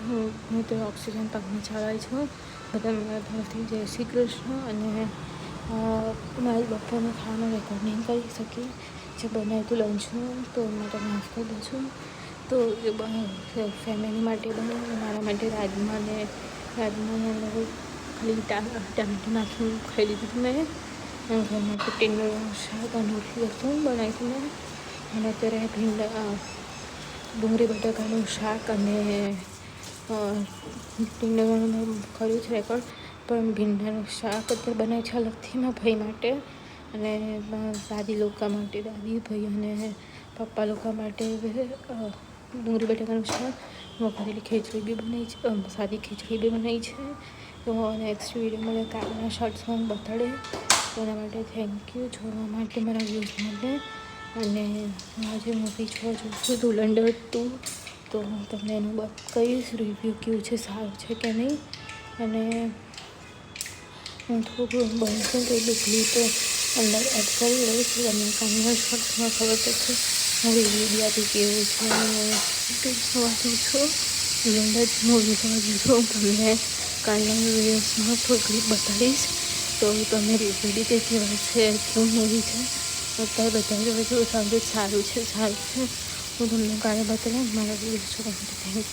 હું તો ઓક્સિજન પાકમાં ચલાવી છું. બધા મારા તરફથી જય શ્રી કૃષ્ણ. અને મારી બપોરનો ખાવાનું રેકોર્ડ નહીં કરી શકી, જે બનાવ્યું હતું લંચનું, તો માટે માફ કરી દઉં છું. તો એ ફેમિલી માટે બનાવ્યું, મારા માટે રાજમાની અંદર ખાલી ટામેટું નાખીને ખાઈ લીધું હતું મેં. ઘરમાં પ્રોટીનનું શાક અને રોટલી હતું બનાવી હતી મેં. અને અત્યારે ડુંગળી બટાકાનું શાક અને ભીંડાનું મેં કર્યું છે રેકોર્ડ. પણ ભીંડાનું શાક અત્યારે બનાવ્યું છે અલગથી મારા ભાઈ માટે, અને દાદી લોકો માટે, દાદી ભાઈ અને પપ્પા લોકો માટે ડુંગળી બટાકાનું શાક, વઘારેલી ખીચડી બી બનાવી છે, સાદી ખીચડી બી બનાવી છે. તો નેક્સ્ટ વિડીયોમાં કાલના શોર્ટ્સમાં બતાડે. તો એના માટે થેન્ક યુ જોવા માટે, મારા વ્યૂઝ માટે. અને આજે મૂવી જોવા જઉં છું ધુરંધર 2. તો હું તમને એનું કહીશ રિવ્યૂ કેવું છે, સારું છે કે નહીં. અને હું થોડું બનશે તો એટલું ક્લિપ અંદર એડ કરી લઈશ, અને કાલના શોર્ટ્સમાં ખબર પડશે મારી રિવ્યૂ બી કેવું છે. અને જોવા જઉં છું ધુરંધર મૂવી જોવા જઉં છું. તમને કાલના વિડીયોઝમાં થોડી ક્લિપ બતાડીશ, તો તમે રિવ્યૂ બી તે કેવા છે, કેવું મૂવી છે અત્યારે બધા જોવા જેવું સારું છે. હું તમને કાલે બતાવીશ મારા વિડીયો જોવા માટે. Thank you.